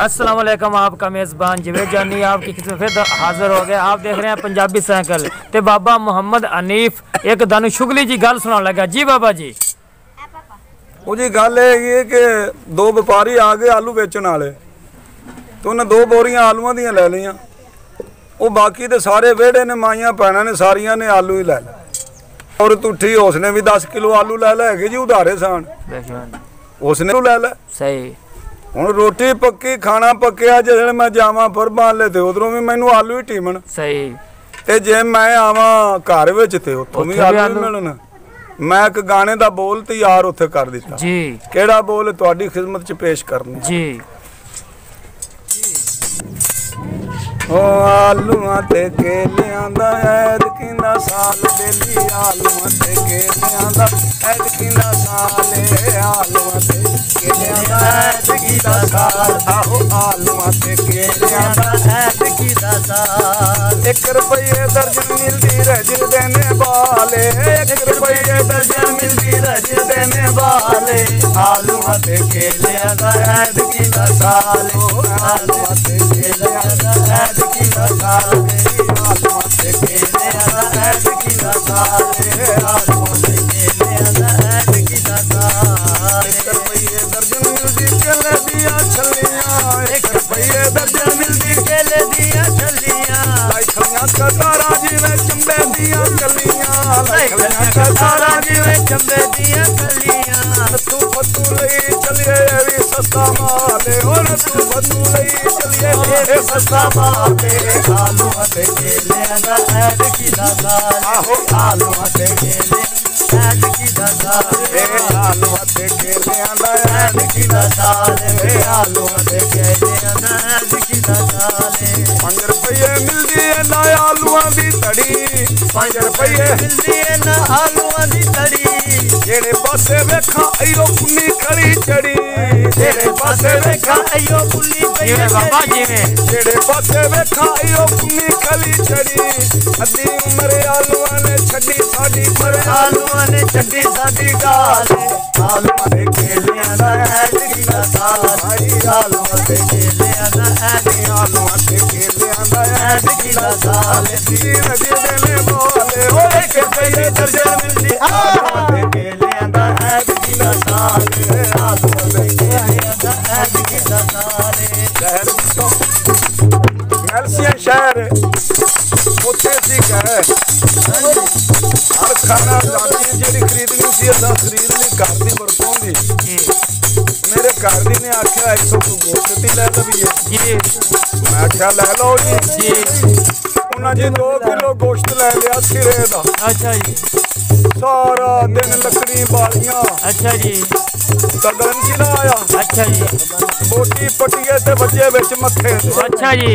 अस्सलाम वालेकुम, आपका मेज़बान जवेद जानी आपकी खिदमत में फिर हाजिर हो गया। आप देख रहे हैं पंजाबी साइकिल ते बाबा मोहम्मद हनीफ एक दानू शुगली जी गल सुना लगा। जी बाबा जी। वो जी गल है कि दो व्यापारी आ गए आलू बेचने वाले, तो उन्हें दो बोरियां आलूआं दियां ले लियां। वो बाकी तो सारे वेड़े ने माइयां भैनां ने सारियां ने आलू ही लै लै। और तुठी उसने भी 10 किलो आलू लै लै जी उधारे सान उसने लै लै। सही हुण रोटी पक्की खाना पक्या, जिसले मैं जावां फरमान ले ते उधरों भी मैनू आलू ही टीमन। सही ते जे मैं आवां घर विच ते उत्थों भी आलू मिलन। मैं एक गाने दा बोल तैयार उत्थे कर दिता जी। केड़ा बोल तुहाडी खिदमत च पेश करना जी। ओ आलूआं ते केलियां दा ऐद किंदा साल बेली, आलूआं ते केलियां दा ऐद किंदा साल, आलूआं ते केलियां दा ऐद किंदा साल, आहो आलूआं ते केलियां दा ऐद किंदा साल। 1 रुपये दर्जन मिलदी रज देने वाले, 1 रुपये दर्जन मिलदी रज देने वाले, आलूआं ते केलियां दा ऐद किंदा साल, आलूआं ते केलियां दा ऐद किंदा साल, आलूआं ते केलियां दा ऐद किंदा साल, आलूआं ते केलियां दा ऐद किंदा साल। 1 रुपये दर्जन मिलदी केले दियां छल्लियां, 1 रुपये दर्जन मिलदी केले दियां छल्लियां, लाई खलियां कतारा जिवें चंबे दियां कलियां, लाई खलियां कतारा जिवें चंबे दियां कलियां। तू फतू लई चलिए भी सस्ता माल, और तू फतू लई चलिए सस्ता माल, आलूआं ते केलियां दा ऐद किंदा साल, आहो आलूआं ते केलियां ऐद किंदा साल, आलूआं ते केलियां दा ऐद किंदा साल, आलूआं ते केलियां दा ऐद किंदा साल। 5 रुपये मिलदी है ना आलूआं दी तड़ी, 5 रुपये मिलदी है ना आलूआं दी तड़ी, जेड़े पासे वेखा अयो कुन्नी खड़ी चढ़ी, जेड़े पासे वेखा अयो कुन्नी बाबा जी में, जेड़े पासे वेखा अयो कुन्नी खड़ी चढ़ी। अद्धी उम्र आलूआं ने छड्डी साडी पर, आलूआं ने छड्डी साडी गाल, आलूआं ते केलियां दा ऐद किंदा साल, आलूआं ते केलियां दा ऐद, आलूआं ते केलियां दा ऐद किंदा साल। दी रज देने वाले ओ 1 रुपये दर्जन मिलदी, आलूआं ते केलियां दा ऐद किंदा साल, आलूआं ते केलियां दा ऐद किंदा साल। शहर विचों मैलसिया शहर उत्थे सी गए, हर खाना दादी जी खरीदनी सी असां खरीद ली घर दी वरतों दी। मेरे घर दी ने आख्या इथों कोई गोश्त ही लै लवीए जी, मैं आख्या लै लो जी। उन्हां जी 2 किलो गोश्त लै लिया सिरे दा। अच्छा जी। सारा दिन लकड़ी बालियां। अच्छा जी। तगड़न चिलाया। अच्छा जी। बोटी पटिए ते वजे विच मक्खे। अच्छा जी।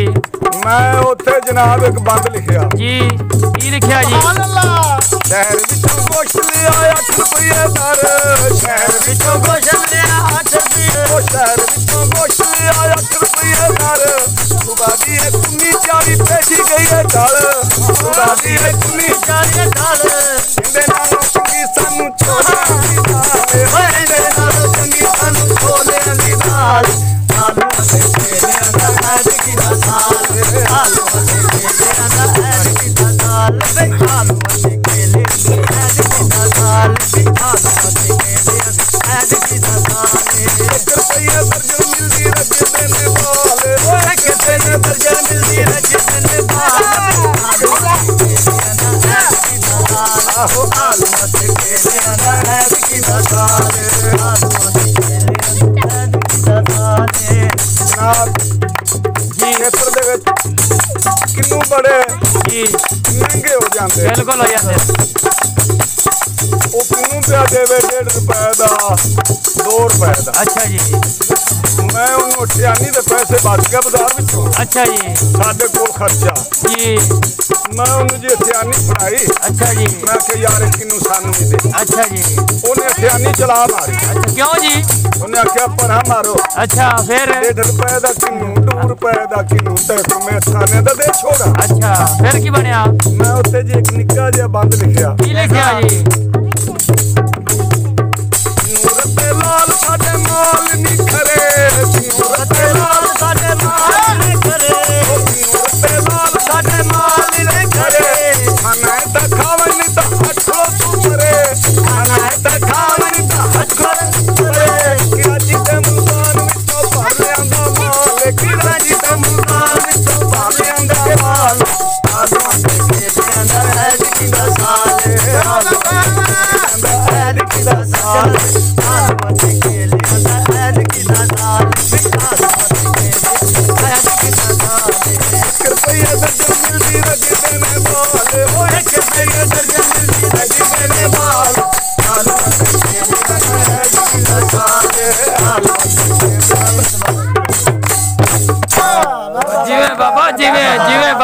मैं उत्थे जनाब एक बंद लिखिया जी। की लिखिया जी? शहर विचों गोश्त लिया 8 रुपये दर, शहर विचों गोश्त लिया 8 रुपये, ओ शहर विचों गोश्त लिया 8 रुपये दर। खुदा दी है कुन्नी 40 भेजी गई है ढल, खुदा दी है कुन्नी 40 ढल। इंदे नालों चंगी सानू छोलियां दी दाल, इंदे नालों चंगी सानू छोलियां दी दाल। आलूआं ते केलियां दा ऐद किंदा साल, आलूआं ते केलियां दा ऐद किंदा साल, आलूआं ते केलियां दा ऐद किंदा साल, आलूआं ते केलियां दा ऐद किंदा साल। 1 रुपये दर्जन मिलदी रज देने वाले, 1 रुपये दर्जन मिलदी रज देने वाले, आलूआं ते केलियां दा ऐद किंदा साल, आहो आलूआं ते केलियां दा ऐद किंदा साल, आलूआं ते केलियां दा ऐद किंदा साल। जनाब जी खेतर दे विच किन्नू बड़े जी महंगे हो जाते, बिल्कुल हो जाते। वो किन्नू पिया देवे 1.5 रुपए दा 2 रुपए दा। अच्छा जी। मैं उन्होंने ठियानी दे पैसे बच गए बाजार विचों। अच्छा जी। साडे कोल खर्चा जी। मैं उन्होंने जी ठियानी फड़ाई। अच्छा जी। मैं कहा यार किन्नू सानू भी दे। अच्छा जी। उन्हें ठियानी चला मारी। अच्छा क्यों जी? उन्हें आख्या परा मारो। अच्छा फिर 1.5 रुपए दा किन्नू 2 रुपए दा किन्नू ते तुम्हें थाने दा दे छोड़ा। अच्छा फिर की बनया? मैं उत्ते जी एक निक्का जिहा बंद लिखिया। की लिखिया जी? नूर ते लाल साडे माल निखरे, नूर ते लाल साडे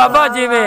बाबा जीवे।